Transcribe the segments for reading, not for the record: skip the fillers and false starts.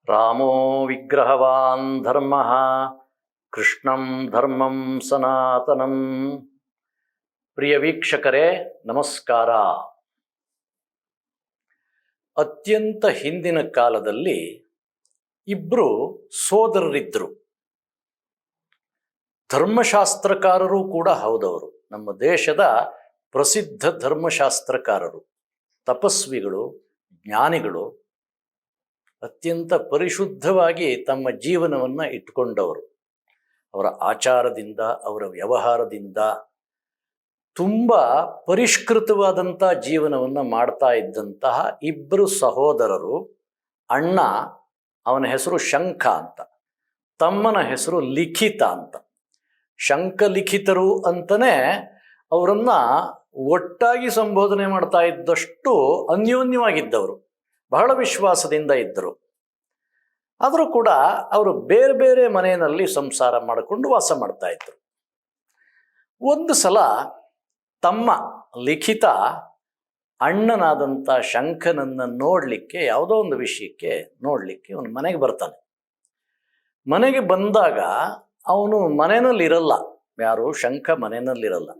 ರಾಮೋ ವಿಗ್ರಹವಾನ್ ಧರ್ಮಃ ಕೃಷ್ಣಂ ಧರ್ಮಂ ಸನಾತನಂ. ಪ್ರಿಯ ವೀಕ್ಷಕರೇ ನಮಸ್ಕಾರ. ಅತ್ಯಂತ ಹಿಂದಿನ ಕಾಲದಲ್ಲಿ ಇಬ್ಬರು ಸೋದರರಿದ್ದರು. ಧರ್ಮಶಾಸ್ತ್ರಕಾರರು ಕೂಡ ಹೌದವರು. ನಮ್ಮ ದೇಶದ ಪ್ರಸಿದ್ಧ ಧರ್ಮಶಾಸ್ತ್ರಕಾರರು, ತಪಸ್ವಿಗಳು, ಜ್ಞಾನಿಗಳು, ಅತ್ಯಂತ ಪರಿಶುದ್ಧವಾಗಿ ತಮ್ಮ ಜೀವನವನ್ನು ಇಟ್ಕೊಂಡವರು. ಅವರ ಆಚಾರದಿಂದ, ಅವರ ವ್ಯವಹಾರದಿಂದ ತುಂಬ ಪರಿಷ್ಕೃತವಾದಂಥ ಜೀವನವನ್ನು ಮಾಡ್ತಾ ಇದ್ದಂತಹ ಇಬ್ಬರು ಸಹೋದರರು. ಅಣ್ಣ, ಅವನ ಹೆಸರು ಶಂಖ ಅಂತ, ತಮ್ಮನ ಹೆಸರು ಲಿಖಿತ ಅಂತ. ಶಂಖಲಿಖಿತರು ಅಂತಲೇ ಅವರನ್ನು ಒಟ್ಟಾಗಿ ಸಂಬೋಧನೆ ಮಾಡ್ತಾ ಇದ್ದಷ್ಟು ಅನ್ಯೋನ್ಯವಾಗಿದ್ದವರು, ಬಹಳ ವಿಶ್ವಾಸದಿಂದ ಇದ್ದರು. ಆದರೂ ಕೂಡ ಅವರು ಬೇರೆ ಬೇರೆ ಮನೆಯಲ್ಲಿ ಸಂಸಾರ ಮಾಡಿಕೊಂಡು ವಾಸ ಮಾಡ್ತಾ ಇದ್ರು. ಒಂದು ಸಲ ತಮ್ಮ ಲಿಖಿತ ಅಣ್ಣನಾದಂಥ ಶಂಖನನ್ನು ನೋಡಲಿಕ್ಕೆ, ಯಾವುದೋ ಒಂದು ವಿಷಯಕ್ಕೆ ನೋಡಲಿಕ್ಕೆ ಅವನು ಮನೆಗೆ ಬರ್ತಾನೆ. ಮನೆಗೆ ಬಂದಾಗ ಅವನು ಮನೆಯಲ್ಲಿರಲ್ಲ. ಯಾರು? ಶಂಖ ಮನೆಯಲ್ಲಿರಲ್ಲ.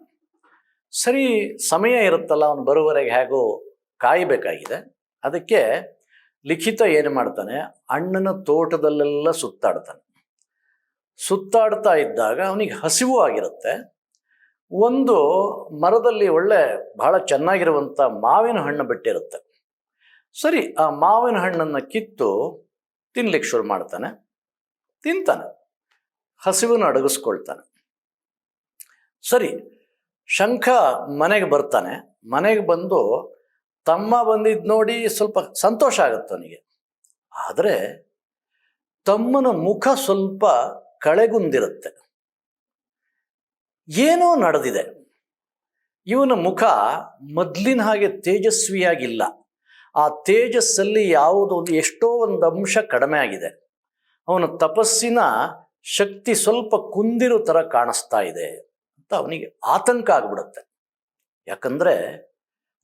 ಸರಿ, ಸಮಯ ಇರುತ್ತಲ್ಲ, ಅವನು ಬರುವವರೆಗೆ ಹೇಗೋ ಕಾಯಬೇಕಾಗಿದೆ. ಅದಕ್ಕೆ ಲಿಖಿತ ಏನು ಮಾಡ್ತಾನೆ, ಅಣ್ಣನ ತೋಟದಲ್ಲೆಲ್ಲ ಸುತ್ತಾಡ್ತಾನೆ. ಸುತ್ತಾಡ್ತಾ ಇದ್ದಾಗ ಅವನಿಗೆ ಹಸಿವು ಆಗಿರುತ್ತೆ. ಒಂದು ಮರದಲ್ಲಿ ಬಹಳ ಚೆನ್ನಾಗಿರುವಂಥ ಮಾವಿನ ಹಣ್ಣು ಬಿಟ್ಟಿರುತ್ತೆ. ಸರಿ, ಆ ಮಾವಿನ ಹಣ್ಣನ್ನು ಕಿತ್ತು ತಿನ್ಲಿಕ್ಕೆ ಶುರು ಮಾಡ್ತಾನೆ. ತಿಂತಾನೆ, ಹಸಿವನ್ನು ಅಡಗಿಸ್ಕೊಳ್ತಾನೆ. ಸರಿ, ಶಂಖ ಮನೆಗೆ ಬರ್ತಾನೆ. ಮನೆಗೆ ಬಂದು ತಮ್ಮ ಬಂದಿದ್ದು ನೋಡಿ ಸ್ವಲ್ಪ ಸಂತೋಷ ಆಗುತ್ತೆ ಅವನಿಗೆ. ಆದರೆ ತಮ್ಮನ ಮುಖ ಸ್ವಲ್ಪ ಕಳೆಗುಂದಿರುತ್ತೆ. ಏನೋ ನಡೆದಿದೆ. ಇವನ ಮುಖ ಮೊದಲಿನ ಹಾಗೆ ತೇಜಸ್ವಿಯಾಗಿಲ್ಲ. ಆ ತೇಜಸ್ಸಲ್ಲಿ ಎಷ್ಟೋ ಒಂದು ಅಂಶ ಕಡಿಮೆ ಆಗಿದೆ. ಅವನ ತಪಸ್ಸಿನ ಶಕ್ತಿ ಸ್ವಲ್ಪ ಕುಂದಿರೋ ಥರ ಕಾಣಿಸ್ತಾ ಇದೆ ಅಂತ ಅವನಿಗೆ ಆತಂಕ ಆಗ್ಬಿಡುತ್ತೆ. ಯಾಕಂದರೆ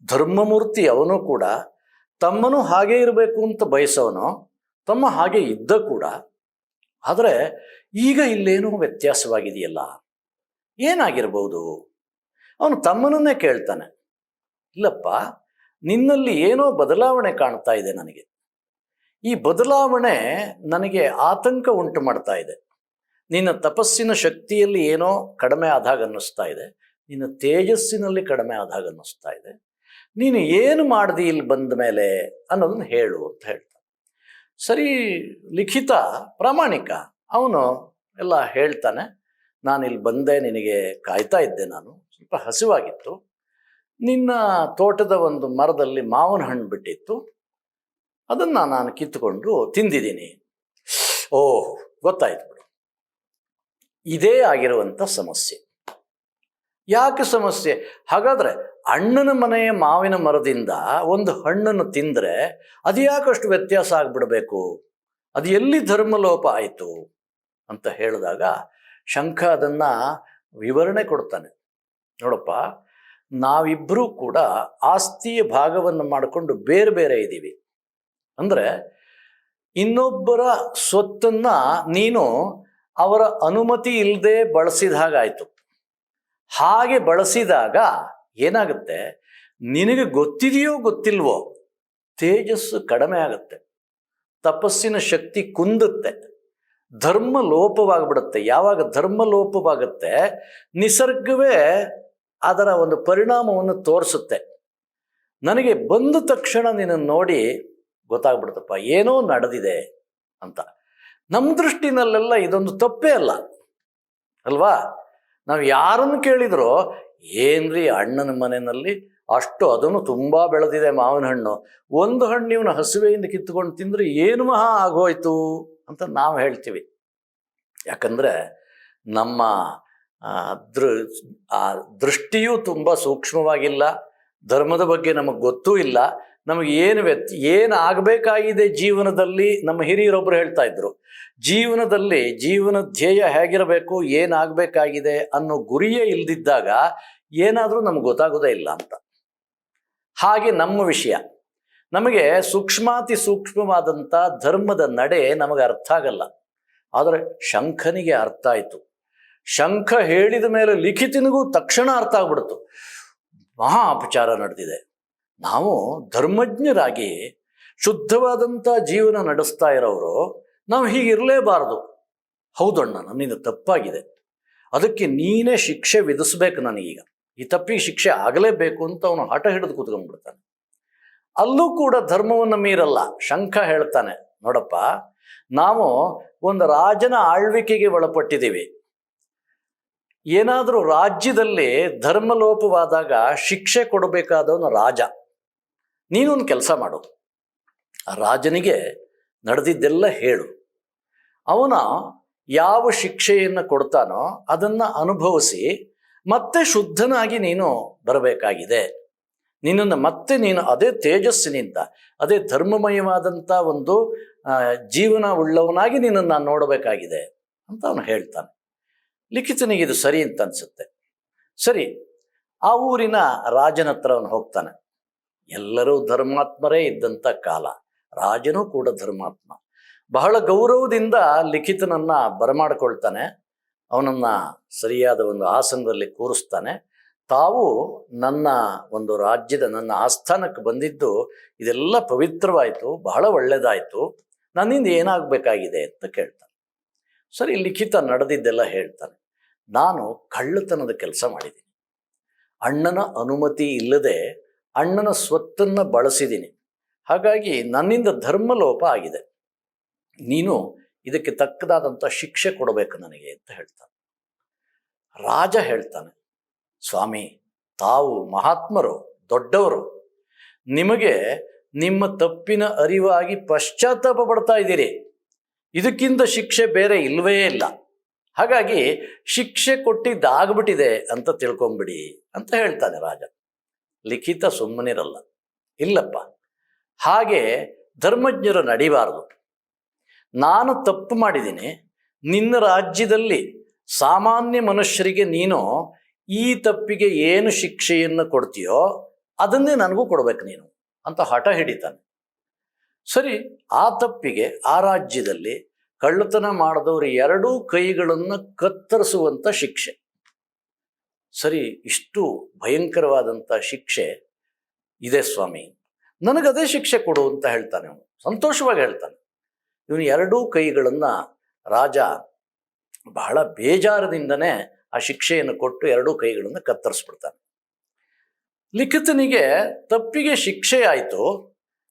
ಧರ್ಮಮೂರ್ತಿ ಅವನು ಕೂಡ, ತಮ್ಮನು ಹಾಗೇ ಇರಬೇಕು ಅಂತ ಬಯಸೋನು, ತಮ್ಮ ಹಾಗೆ ಇದ್ದ ಕೂಡ. ಆದರೆ ಈಗ ಇಲ್ಲೇನೋ ವ್ಯತ್ಯಾಸವಾಗಿದೆಯಲ್ಲ, ಏನಾಗಿರ್ಬೋದು? ಅವನು ತಮ್ಮನನ್ನೇ ಕೇಳ್ತಾನೆ, ಇಲ್ಲಪ್ಪ, ನಿನ್ನಲ್ಲಿ ಏನೋ ಬದಲಾವಣೆ ಕಾಣ್ತಾ ಇದೆ ನನಗೆ. ಈ ಬದಲಾವಣೆ ನನಗೆ ಆತಂಕ ಉಂಟು ಮಾಡ್ತಾ ಇದೆ. ನಿನ್ನ ತಪಸ್ಸಿನ ಶಕ್ತಿಯಲ್ಲಿ ಏನೋ ಕಡಿಮೆ ಆದಾಗ ಅನ್ನಿಸ್ತಾ ಇದೆ, ನಿನ್ನ ತೇಜಸ್ಸಿನಲ್ಲಿ ಕಡಿಮೆ ಆದಾಗ ಅನ್ನಿಸ್ತಾ ಇದೆ. ನೀನು ಏನು ಮಾಡ್ದಿ ಇಲ್ಲಿ ಬಂದ ಮೇಲೆ ಅನ್ನೋದನ್ನು ಹೇಳು ಅಂತ ಹೇಳ್ತಾನೆ. ಸರಿ, ಲಿಖಿತ ಪ್ರಾಮಾಣಿಕ, ಅವನು ಎಲ್ಲ ಹೇಳ್ತಾನೆ. ನಾನು ಇಲ್ಲಿ ಬಂದೆ, ನಿನಗೆ ಕಾಯ್ತಾ ಇದ್ದೆ, ನಾನು ಸ್ವಲ್ಪ ಹಸಿವಾಗಿತ್ತು. ನಿನ್ನ ತೋಟದ ಒಂದು ಮರದಲ್ಲಿ ಮಾವಿನ ಹಣ್ಣು ಬಿಟ್ಟಿತ್ತು, ಅದನ್ನು ನಾನು ಕಿತ್ತುಕೊಂಡು ತಿಂದಿದ್ದೀನಿ. ಓಹ್, ಗೊತ್ತಾಯ್ತು ಬಿಡು, ಇದೇ ಆಗಿರುವಂಥ ಸಮಸ್ಯೆ. ಯಾಕೆ ಸಮಸ್ಯೆ? ಹಾಗಾದರೆ ಅಣ್ಣನ ಮನೆಯ ಮಾವಿನ ಮರದಿಂದ ಒಂದು ಹಣ್ಣನ್ನು ತಿಂದರೆ ಅದು ಯಾಕಷ್ಟು ವ್ಯತ್ಯಾಸ ಆಗಿಬಿಡಬೇಕು? ಅದು ಎಲ್ಲಿ ಧರ್ಮಲೋಪ ಆಯಿತು ಅಂತ ಹೇಳಿದಾಗ ಶಂಖ ಅದನ್ನು ವಿವರಣೆ ಕೊಡ್ತಾನೆ. ನೋಡಪ್ಪ, ನಾವಿಬ್ಬರೂ ಕೂಡ ಆಸ್ತಿಯ ಭಾಗವನ್ನು ಮಾಡಿಕೊಂಡು ಬೇರೆ ಬೇರೆ ಇದ್ದೀವಿ. ಅಂದರೆ ಇನ್ನೊಬ್ಬರ ಸ್ವತ್ತನ್ನು ನೀನು ಅವರ ಅನುಮತಿ ಇಲ್ಲದೆ ಬಳಸಿದ ಹಾಗಾಯಿತು. ಹಾಗೆ ಬಳಸಿದಾಗ ಏನಾಗುತ್ತೆ, ನಿನಗೆ ಗೊತ್ತಿದೆಯೋ ಗೊತ್ತಿಲ್ವೋ ತೇಜಸ್ಸು ಕಡಿಮೆ ಆಗುತ್ತೆ, ತಪಸ್ಸಿನ ಶಕ್ತಿ ಕುಂದುತ್ತೆ, ಧರ್ಮ ಲೋಪವಾಗಿಬಿಡುತ್ತೆ. ಯಾವಾಗ ಧರ್ಮ ಲೋಪವಾಗುತ್ತೆ, ನಿಸರ್ಗವೇ ಅದರ ಒಂದು ಪರಿಣಾಮವನ್ನು ತೋರಿಸುತ್ತೆ. ನನಗೆ ಬಂದ ತಕ್ಷಣ ನಿನ್ನನ್ನು ನೋಡಿ ಗೊತ್ತಾಗ್ಬಿಡುತ್ತಪ್ಪ, ಏನೋ ನಡೆದಿದೆ ಅಂತ. ನಮ್ಮ ದೃಷ್ಟಿನಲ್ಲೆಲ್ಲ ಇದೊಂದು ತಪ್ಪೇ ಅಲ್ಲ ಅಲ್ವಾ? ನಾವು ಯಾರನ್ನು ಕೇಳಿದ್ರೋ, ಏನ್ರಿ ಅಣ್ಣನ ಮನೆಯಲ್ಲಿ ಅಷ್ಟು, ಅದನ್ನು ತುಂಬ ಬೆಳೆದಿದೆ ಮಾವಿನ ಹಣ್ಣು, ಒಂದು ಹಣ್ಣು ಇವನ ಹಸಿವೆಯಿಂದ ಕಿತ್ತುಕೊಂಡು ತಿಂದರೆ ಏನು ಮಹಾ ಆಗೋಯ್ತು ಅಂತ ನಾವು ಹೇಳ್ತೀವಿ. ಯಾಕಂದರೆ ನಮ್ಮ ದೃಷ್ಟಿಯೂ ತುಂಬ ಸೂಕ್ಷ್ಮವಾಗಿಲ್ಲ, ಧರ್ಮದ ಬಗ್ಗೆ ನಮಗೆ ಗೊತ್ತೂ ಇಲ್ಲ. ನಮಗೆ ಏನು ಆಗಬೇಕಾಗಿದೆ ಜೀವನದಲ್ಲಿ, ನಮ್ಮ ಹಿರಿಯರೊಬ್ಬರು ಹೇಳ್ತಾ ಇದ್ರು, ಜೀವನ ಧ್ಯೇಯ ಹೇಗಿರಬೇಕು, ಏನಾಗಬೇಕಾಗಿದೆ ಅನ್ನೋ ಗುರಿಯೇ ಇಲ್ದಿದ್ದಾಗ ಏನಾದರೂ ನಮ್ಗೆ ಗೊತ್ತಾಗೋದೇ ಇಲ್ಲ ಅಂತ. ಹಾಗೆ ನಮ್ಮ ವಿಷಯ, ನಮಗೆ ಸೂಕ್ಷ್ಮಾತಿ ಸೂಕ್ಷ್ಮವಾದಂಥ ಧರ್ಮದ ನಡೆ ನಮಗೆ ಅರ್ಥ ಆಗಲ್ಲ. ಆದರೆ ಶಂಖನಿಗೆ ಅರ್ಥ ಆಯಿತು. ಶಂಖ ಹೇಳಿದ ಮೇಲೆ ಲಿಖಿತನಿಗೂ ತಕ್ಷಣ ಅರ್ಥ ಆಗ್ಬಿಡ್ತು. ಮಹಾ ಅಪಚಾರ ನಡೆದಿದೆ. ನಾವು ಧರ್ಮಜ್ಞರಾಗಿ ಶುದ್ಧವಾದಂಥ ಜೀವನ ನಡೆಸ್ತಾ ಇರೋರು ನಾವು ಹೀಗಿರಲೇಬಾರದು. ಹೌದಣ್ಣ, ನನ್ನಿಂದ ತಪ್ಪಾಗಿದೆ, ಅದಕ್ಕೆ ನೀನೇ ಶಿಕ್ಷೆ ವಿಧಿಸ್ಬೇಕು ನನಗೀಗ, ಈ ತಪ್ಪಿಗೆ ಶಿಕ್ಷೆ ಆಗಲೇಬೇಕು ಅಂತ ಅವನು ಹಠ ಹಿಡಿದು ಕೂತ್ಕೊಂಡ್ಬಿಡ್ತಾನೆ. ಅಲ್ಲೂ ಕೂಡ ಧರ್ಮವನ್ನು ಮೀರಲ್ಲ. ಶಂಖ ಹೇಳ್ತಾನೆ, ನೋಡಪ್ಪ, ನಾವು ಒಂದು ರಾಜನ ಆಳ್ವಿಕೆಗೆ ಒಳಪಟ್ಟಿದ್ದೀವಿ. ಏನಾದರೂ ರಾಜ್ಯದಲ್ಲಿ ಧರ್ಮಲೋಪವಾದಾಗ ಶಿಕ್ಷೆ ಕೊಡಬೇಕಾದವನು ರಾಜ. ನೀನೊಂದು ಕೆಲಸ ಮಾಡು, ಆ ರಾಜನಿಗೆ ನಡೆದಿದ್ದೆಲ್ಲ ಹೇಳು. ಅವನ ಯಾವ ಶಿಕ್ಷೆಯನ್ನು ಕೊಡ್ತಾನೋ ಅದನ್ನು ಅನುಭವಿಸಿ ಮತ್ತೆ ಶುದ್ಧನಾಗಿ ನೀನು ಬರಬೇಕಾಗಿದೆ. ನಿನ್ನನ್ನು ಮತ್ತೆ ನೀನು ಅದೇ ತೇಜಸ್ಸಿನಿಂದ, ಅದೇ ಧರ್ಮಮಯವಾದಂಥ ಒಂದು ಜೀವನ ಉಳ್ಳವನಾಗಿ ನಿನ್ನನ್ನು ನಾನು ನೋಡಬೇಕಾಗಿದೆ ಅಂತ ಅವನು ಹೇಳ್ತಾನೆ. ಲಿಖಿತನಿಗೆ ಇದು ಸರಿ ಅಂತ ಅನಿಸುತ್ತೆ. ಸರಿ, ಆ ಊರಿನ ರಾಜನ ಹತ್ರ ಅವನು ಹೋಗ್ತಾನೆ. ಎಲ್ಲರೂ ಧರ್ಮಾತ್ಮರೇ ಇದ್ದಂಥ ಕಾಲ, ರಾಜನೂ ಕೂಡ ಧರ್ಮಾತ್ಮ. ಬಹಳ ಗೌರವದಿಂದ ಲಿಖಿತನನ್ನು ಬರಮಾಡ್ಕೊಳ್ತಾನೆ. ಅವನನ್ನು ಸರಿಯಾದ ಒಂದು ಆಸನದಲ್ಲಿ ಕೂರಿಸ್ತಾನೆ. ತಾವು ನನ್ನ ಒಂದು ರಾಜ್ಯದ, ನನ್ನ ಆಸ್ಥಾನಕ್ಕೆ ಬಂದಿದ್ದು ಇದೆಲ್ಲ ಪವಿತ್ರವಾಯಿತು, ಬಹಳ ಒಳ್ಳೆಯದಾಯಿತು, ನನ್ನಿಂದ ಏನಾಗಬೇಕಾಗಿದೆ ಅಂತ ಕೇಳ್ತಾನೆ. ಸರಿ, ಲಿಖಿತ ನಡೆದಿದ್ದೆಲ್ಲ ಹೇಳ್ತಾನೆ. ನಾನು ಕಳ್ಳತನದ ಕೆಲಸ ಮಾಡಿದ್ದೀನಿ, ಅಣ್ಣನ ಅನುಮತಿ ಇಲ್ಲದೆ ಅಣ್ಣನ ಸ್ವತ್ತನ್ನು ಬಳಸಿದ್ದೀನಿ, ಹಾಗಾಗಿ ನನ್ನಿಂದ ಧರ್ಮಲೋಪ ಆಗಿದೆ, ನೀನು ಇದಕ್ಕೆ ತಕ್ಕದಾದಂಥ ಶಿಕ್ಷೆ ಕೊಡಬೇಕು ನನಗೆ ಅಂತ ಹೇಳ್ತಾನೆ. ರಾಜ ಹೇಳ್ತಾನೆ, ಸ್ವಾಮಿ, ತಾವು ಮಹಾತ್ಮರು, ದೊಡ್ಡವರು, ನಿಮಗೆ ನಿಮ್ಮ ತಪ್ಪಿನ ಅರಿವಾಗಿ ಪಶ್ಚಾತ್ತಾಪ ಪಡ್ತಾ ಇದ್ದೀರಿ, ಇದಕ್ಕಿಂತ ಶಿಕ್ಷೆ ಬೇರೆ ಇಲ್ಲವೇ ಇಲ್ಲ, ಹಾಗಾಗಿ ಶಿಕ್ಷೆ ಕೊಟ್ಟಿದ್ದಾಗ್ಬಿಟ್ಟಿದೆ ಅಂತ ತಿಳ್ಕೊಂಬಿಡಿ ಅಂತ ಹೇಳ್ತಾನೆ ರಾಜ. ಲಿಖಿತ ಸುಮ್ಮನಿರಲ್ಲ. ಇಲ್ಲಪ್ಪ, ಹಾಗೆ ಧರ್ಮಜ್ಞರು ನಡಿಬಾರದು. ನಾನು ತಪ್ಪು ಮಾಡಿದ್ದೀನಿ, ನಿನ್ನ ರಾಜ್ಯದಲ್ಲಿ ಸಾಮಾನ್ಯ ಮನುಷ್ಯರಿಗೆ ನೀನು ಈ ತಪ್ಪಿಗೆ ಏನು ಶಿಕ್ಷೆಯನ್ನು ಕೊಡ್ತೀಯೋ ಅದನ್ನೇ ನನಗೂ ಕೊಡಬೇಕು ನೀನು ಅಂತ ಹಠ ಹಿಡಿತಾನೆ. ಸರಿ, ಆ ತಪ್ಪಿಗೆ ಆ ರಾಜ್ಯದಲ್ಲಿ ಕಳ್ಳತನ ಮಾಡಿದವರು ಎರಡೂ ಕೈಗಳನ್ನು ಕತ್ತರಿಸುವಂಥ ಶಿಕ್ಷೆ. ಸರಿ, ಇಷ್ಟು ಭಯಂಕರವಾದಂಥ ಶಿಕ್ಷೆ ಇದೆ ಸ್ವಾಮಿ, ನನಗದೇ ಶಿಕ್ಷೆ ಕೊಡು ಅಂತ ಹೇಳ್ತಾನೆ. ಅವನು ಸಂತೋಷವಾಗಿ ಹೇಳ್ತಾನೆ. ಇವನು ಎರಡೂ ಕೈಗಳನ್ನು ರಾಜ ಬಹಳ ಬೇಜಾರದಿಂದನೇ ಆ ಶಿಕ್ಷೆಯನ್ನು ಕೊಟ್ಟು ಎರಡೂ ಕೈಗಳನ್ನು ಕತ್ತರಿಸ್ಬಿಡ್ತಾನೆ. ಲಿಖಿತನಿಗೆ ತಪ್ಪಿಗೆ ಶಿಕ್ಷೆ ಆಯಿತು,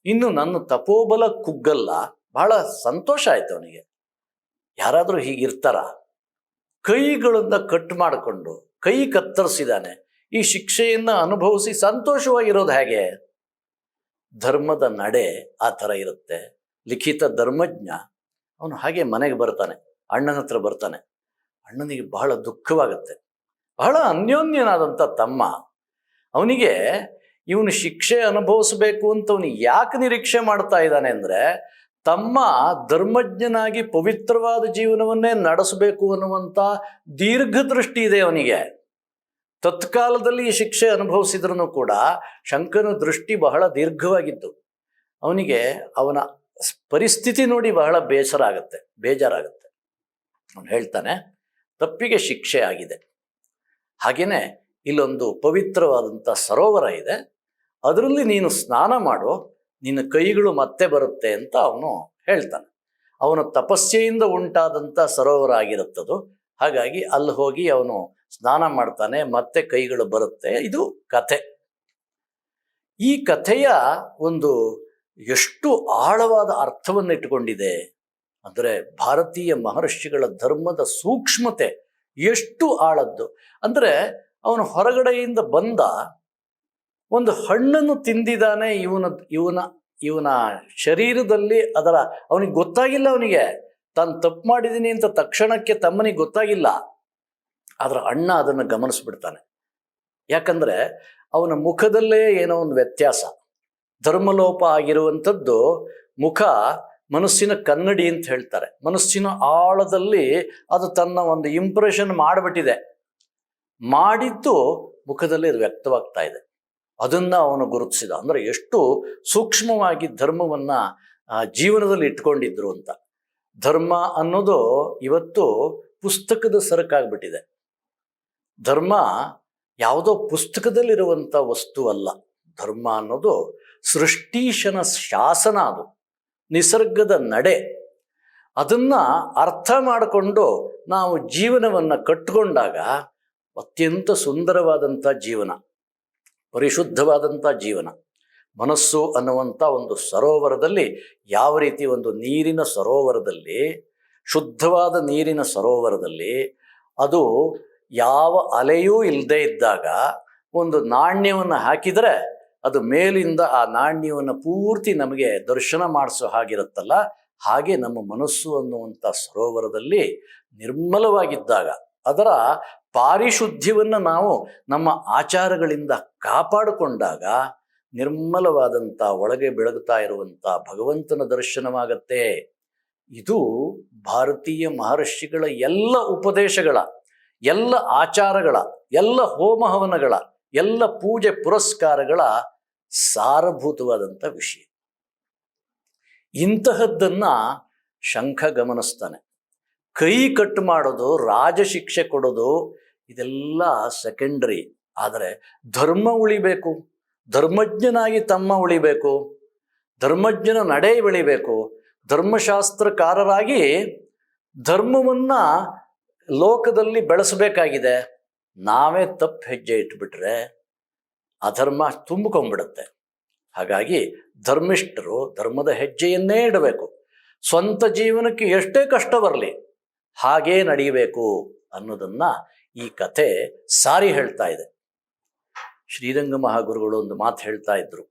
ಇನ್ನು ನನ್ನ ತಪೋಬಲ ಕುಗ್ಗಲ್ಲ, ಬಹಳ ಸಂತೋಷ ಆಯಿತು ಅವನಿಗೆ. ಯಾರಾದರೂ ಹೀಗಿರ್ತಾರ? ಕೈಗಳನ್ನು ಕಟ್ ಮಾಡಿಕೊಂಡು ಕೈ ಕತ್ತರಿಸಿದಾನೆ, ಈ ಶಿಕ್ಷೆಯನ್ನು ಅನುಭವಿಸಿ ಸಂತೋಷವಾಗಿರೋದು ಹೇಗೆ? ಧರ್ಮದ ನಡೆ ಆ ಥರ ಇರುತ್ತೆ. ಲಿಖಿತ ಧರ್ಮಜ್ಞ ಅವನು ಹಾಗೆ ಮನೆಗೆ ಬರ್ತಾನೆ, ಅಣ್ಣನ ಹತ್ರ ಬರ್ತಾನೆ. ಅಣ್ಣನಿಗೆ ಬಹಳ ದುಃಖವಾಗುತ್ತೆ. ಬಹಳ ಅನ್ಯೋನ್ಯನಾದಂಥ ತಮ್ಮ, ಅವನಿಗೆ ಇವನು ಶಿಕ್ಷೆ ಅನುಭವಿಸ್ಬೇಕು ಅಂತ ಅವನಿಗೆ ಯಾಕೆ ನಿರೀಕ್ಷೆ ಮಾಡ್ತಾ ಇದ್ದಾನೆ ಅಂದರೆ, ತಮ್ಮ ಧರ್ಮಜ್ಞನಾಗಿ ಪವಿತ್ರವಾದ ಜೀವನವನ್ನೇ ನಡೆಸಬೇಕು ಅನ್ನುವಂಥ ದೀರ್ಘದೃಷ್ಟಿ ಇದೆ ಅವನಿಗೆ. ತತ್ಕಾಲದಲ್ಲಿ ಈ ಶಿಕ್ಷೆ ಅನುಭವಿಸಿದ್ರೂ ಕೂಡ ಶಂಕರನ ದೃಷ್ಟಿ ಬಹಳ ದೀರ್ಘವಾಗಿತ್ತು. ಅವನಿಗೆ ಅವನ ಪರಿಸ್ಥಿತಿ ನೋಡಿ ಬಹಳ ಬೇಜಾರಾಗುತ್ತೆ. ಅವನು ಹೇಳ್ತಾನೆ, ತಪ್ಪಿಗೆ ಶಿಕ್ಷೆ ಆಗಿದೆ, ಹಾಗೆಯೇ ಇಲ್ಲೊಂದು ಪವಿತ್ರವಾದಂಥ ಸರೋವರ ಇದೆ, ಅದರಲ್ಲಿ ನೀನು ಸ್ನಾನ ಮಾಡು, ನಿನ್ನ ಕೈಗಳು ಮತ್ತೆ ಬರುತ್ತೆ ಅಂತ ಅವನು ಹೇಳ್ತಾನೆ. ಅವನ ತಪಸ್ಸೆಯಿಂದ ಉಂಟಾದಂಥ ಸರೋವರ ಆಗಿರುತ್ತದು. ಹಾಗಾಗಿ ಅಲ್ಲಿ ಹೋಗಿ ಅವನು ಸ್ನಾನ ಮಾಡ್ತಾನೆ, ಮತ್ತೆ ಕೈಗಳು ಬರುತ್ತೆ. ಇದು ಕಥೆ. ಈ ಕಥೆಯ ಒಂದು ಎಷ್ಟು ಆಳವಾದ ಅರ್ಥವನ್ನು ಇಟ್ಟುಕೊಂಡಿದೆ ಅಂದರೆ, ಭಾರತೀಯ ಮಹರ್ಷಿಗಳ ಧರ್ಮದ ಸೂಕ್ಷ್ಮತೆ ಎಷ್ಟು ಆಳದ್ದು ಅಂದರೆ, ಅವನು ಹೊರಗಡೆಯಿಂದ ಬಂದ ಒಂದು ಹಣ್ಣನ್ನು ತಿಂದಿದ್ದಾನೆ, ಇವನ ಶರೀರದಲ್ಲಿ ಅವನಿಗೆ ಗೊತ್ತಾಗಿಲ್ಲ, ಅವನಿಗೆ ತಾನು ತಪ್ಪು ಮಾಡಿದ್ದೀನಿ ಅಂತ ತಕ್ಷಣಕ್ಕೆ ತಮ್ಮನಿಗೆ ಗೊತ್ತಾಗಿಲ್ಲ. ಆದ್ರೆ ಅಣ್ಣ ಅದನ್ನು ಗಮನಿಸ್ಬಿಡ್ತಾನೆ. ಯಾಕಂದರೆ ಅವನ ಮುಖದಲ್ಲೇ ಏನೋ ಒಂದು ವ್ಯತ್ಯಾಸ. ಧರ್ಮಲೋಪ ಆಗಿರುವಂಥದ್ದು ಮುಖ ಮನಸ್ಸಿನ ಕನ್ನಡಿ ಅಂತ ಹೇಳ್ತಾರೆ. ಮನಸ್ಸಿನ ಆಳದಲ್ಲಿ ಅದು ತನ್ನ ಒಂದು ಇಂಪ್ರೆಷನ್ ಮಾಡಿಬಿಟ್ಟಿದೆ. ಮಾಡಿದ್ದು ಮುಖದಲ್ಲಿ ಅದು ವ್ಯಕ್ತವಾಗ್ತಾ ಇದೆ. ಅದನ್ನು ಅವನು ಗುರುತಿಸಿದ. ಅಂದರೆ ಎಷ್ಟು ಸೂಕ್ಷ್ಮವಾಗಿ ಧರ್ಮವನ್ನು ಜೀವನದಲ್ಲಿ ಇಟ್ಕೊಂಡಿದ್ರು ಅಂತ. ಧರ್ಮ ಅನ್ನೋದು ಇವತ್ತು ಪುಸ್ತಕದ ಸರಕಾಗ್ಬಿಟ್ಟಿದೆ. ಧರ್ಮ ಯಾವುದೋ ಪುಸ್ತಕದಲ್ಲಿರುವಂಥ ವಸ್ತು ಅಲ್ಲ. ಧರ್ಮ ಅನ್ನೋದು ಸೃಷ್ಟೀಶನ ಶಾಸನ, ಅದು ನಿಸರ್ಗದ ನಡೆ. ಅದನ್ನು ಅರ್ಥ ಮಾಡಿಕೊಂಡು ನಾವು ಜೀವನವನ್ನು ಕಟ್ಟಿಕೊಂಡಾಗ ಅತ್ಯಂತ ಸುಂದರವಾದಂಥ ಜೀವನ, ಪರಿಶುದ್ಧವಾದಂಥ ಜೀವನ. ಮನಸ್ಸು ಅನ್ನುವಂಥ ಒಂದು ಸರೋವರದಲ್ಲಿ, ಯಾವ ರೀತಿ ಒಂದು ನೀರಿನ ಸರೋವರದಲ್ಲಿ, ಶುದ್ಧವಾದ ನೀರಿನ ಸರೋವರದಲ್ಲಿ ಅದು ಯಾವ ಅಲೆಯೂ ಇಲ್ಲದೆ ಇದ್ದಾಗ ಒಂದು ನಾಣ್ಯವನ್ನು ಹಾಕಿದರೆ ಅದು ಮೇಲಿಂದ ಆ ನಾಣ್ಯವನ್ನು ಪೂರ್ತಿ ನಮಗೆ ದರ್ಶನ ಮಾಡಿಸೋ ಹಾಗಿರುತ್ತಲ್ಲ, ಹಾಗೆ ನಮ್ಮ ಮನಸ್ಸು ಅನ್ನುವಂಥ ಸರೋವರದಲ್ಲಿ ನಿರ್ಮಲವಾಗಿದ್ದಾಗ, ಅದರ ಪಾರಿಶುದ್ಧ್ಯವನ್ನು ನಾವು ನಮ್ಮ ಆಚಾರಗಳಿಂದ ಕಾಪಾಡಿಕೊಂಡಾಗ ನಿರ್ಮಲವಾದಂಥ ಒಳಗೆ ಬೆಳಗುತ್ತಾ ಇರುವಂಥ ಭಗವಂತನ ದರ್ಶನವಾಗತ್ತೆ. ಇದು ಭಾರತೀಯ ಮಹರ್ಷಿಗಳ ಎಲ್ಲ ಉಪದೇಶಗಳ, ಎಲ್ಲ ಆಚಾರಗಳ, ಎಲ್ಲ ಹೋಮ ಹವನಗಳ, ಎಲ್ಲ ಪೂಜೆ ಪುರಸ್ಕಾರಗಳ ಸಾರಭೂತವಾದಂಥ ವಿಷಯ. ಇಂತಹದ್ದನ್ನು ಶಂಖ ಗಮನಿಸ್ತಾನೆ. ಕೈ ಕಟ್ಟು ಮಾಡೋದು, ರಾಜಶಿಕ್ಷೆ ಕೊಡೋದು, ಇದೆಲ್ಲ ಸೆಕೆಂಡರಿ. ಆದರೆ ಧರ್ಮ ಉಳಿಬೇಕು, ಧರ್ಮಜ್ಞನಾಗಿ ತಮ್ಮ ಉಳಿಬೇಕು, ಧರ್ಮಜ್ಞನ ನಡೆ ಬೆಳಿಬೇಕು, ಧರ್ಮಶಾಸ್ತ್ರಕಾರರಾಗಿ ಧರ್ಮವನ್ನು ಲೋಕದಲ್ಲಿ ಬೆಳೆಸಬೇಕಾಗಿದೆ. ನಾವೇ ತಪ್ಪು ಹೆಜ್ಜೆ ಇಟ್ಬಿಟ್ರೆ ಅಧರ್ಮ ತುಂಬಿಕೊಂಡ್ಬಿಡುತ್ತೆ. ಹಾಗಾಗಿ ಧರ್ಮಿಷ್ಠರು ಧರ್ಮದ ಹೆಜ್ಜೆಯನ್ನೇ ಇಡಬೇಕು. ಸ್ವಂತ ಜೀವನಕ್ಕೆ ಎಷ್ಟೇ ಕಷ್ಟ ಬರಲಿ ಹಾಗೇ ನಡೆಯಬೇಕು ಅನ್ನೋದನ್ನು ಈ ಕಥೆ ಸಾರಿ ಹೇಳ್ತಾ ಇದೆ. ಶ್ರೀರಂಗ ಮಹಾಗುರುಗಳು ಒಂದು ಮಾತು ಹೇಳ್ತಾ ಇದ್ರು.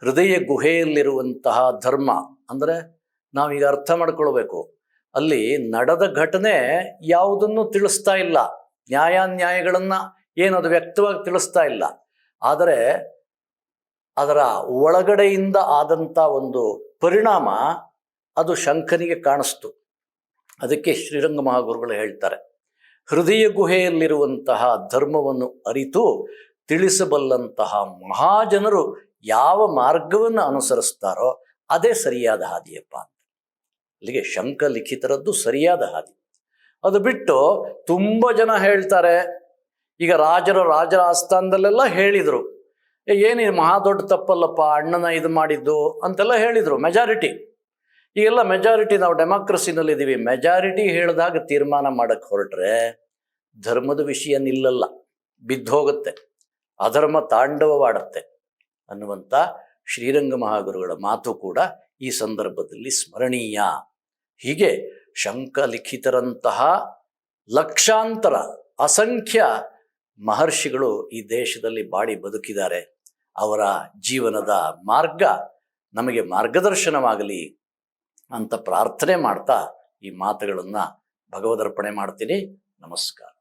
ಹೃದಯ ಗುಹೆಯಲ್ಲಿರುವಂತಹ ಧರ್ಮ ಅಂದರೆ ನಾವೀಗ ಅರ್ಥ ಮಾಡ್ಕೊಳ್ಬೇಕು. ಅಲ್ಲಿ ನಡೆದ ಘಟನೆ ಯಾವುದನ್ನು ತಿಳಿಸ್ತಾ ಇಲ್ಲ, ನ್ಯಾಯಾನ್ಯಾಯಗಳನ್ನು ಏನದು ವ್ಯಕ್ತವಾಗಿ ತಿಳಿಸ್ತಾ ಇಲ್ಲ. ಆದರೆ ಅದರ ಒಳಗಡೆಯಿಂದ ಆದಂಥ ಒಂದು ಪರಿಣಾಮ ಅದು ಶಂಕನಿಗೆ ಕಾಣಿಸ್ತು. ಅದಕ್ಕೆ ಶ್ರೀರಂಗ ಮಹಾಗುರುಗಳು ಹೇಳ್ತಾರೆ, ಹೃದಯ ಗುಹೆಯಲ್ಲಿರುವಂತಹ ಧರ್ಮವನ್ನು ಅರಿತು ತಿಳಿಸಬಲ್ಲಂತಹ ಮಹಾಜನರು ಯಾವ ಮಾರ್ಗವನ್ನು ಅನುಸರಿಸ್ತಾರೋ ಅದೇ ಸರಿಯಾದ ಹಾದಿಯಪ್ಪ ಅಂತ. ಅಲ್ಲಿಗೆ ಶಂಕ ಲಿಖಿತರದ್ದು ಸರಿಯಾದ ಹಾದಿ. ಅದು ಬಿಟ್ಟು ತುಂಬ ಜನ ಹೇಳ್ತಾರೆ, ಈಗ ರಾಜರ ಆಸ್ಥಾನದಲ್ಲೆಲ್ಲ ಹೇಳಿದರು, ಏನಿದು ಮಹಾ ದೊಡ್ಡ ತಪ್ಪಲ್ಲಪ್ಪ ಅಣ್ಣನ ಇದು ಮಾಡಿದ್ದು ಅಂತೆಲ್ಲ ಹೇಳಿದರು ಮೆಜಾರಿಟಿ. ಈಗೆಲ್ಲ ಮೆಜಾರಿಟಿ, ನಾವು ಡೆಮಾಕ್ರಸಿನಲ್ಲಿದ್ದೀವಿ, ಮೆಜಾರಿಟಿ ಹೇಳಿದಾಗ ತೀರ್ಮಾನ ಮಾಡೋಕ್ಕೆ ಹೊರಟ್ರೆ ಧರ್ಮದ ವಿಷಯ ನಿಲ್ಲಲ್ಲ, ಬಿದ್ದೋಗುತ್ತೆ, ಅಧರ್ಮ ತಾಂಡವವಾಡತ್ತೆ ಅನ್ನುವಂಥ ಶ್ರೀರಂಗ ಮಹಾಗುರುಗಳ ಮಾತು ಕೂಡ ಈ ಸಂದರ್ಭದಲ್ಲಿ ಸ್ಮರಣೀಯ. ಹೀಗೆ ಶಂಕ ಲಿಖಿತರಂತಹ ಲಕ್ಷಾಂತರ ಅಸಂಖ್ಯ ಮಹರ್ಷಿಗಳು ಈ ದೇಶದಲ್ಲಿ ಬಾಳಿ ಬದುಕಿದ್ದಾರೆ. ಅವರ ಜೀವನದ ಮಾರ್ಗ ನಮಗೆ ಮಾರ್ಗದರ್ಶನವಾಗಲಿ ಅಂತ ಪ್ರಾರ್ಥನೆ ಮಾಡ್ತಾ ಈ ಮಾತುಗಳನ್ನು ಭಗವದರ್ಪಣೆ ಮಾಡ್ತೀನಿ. ನಮಸ್ಕಾರ.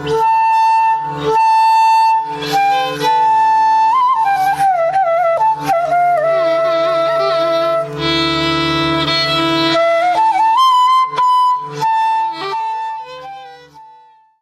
Yeah.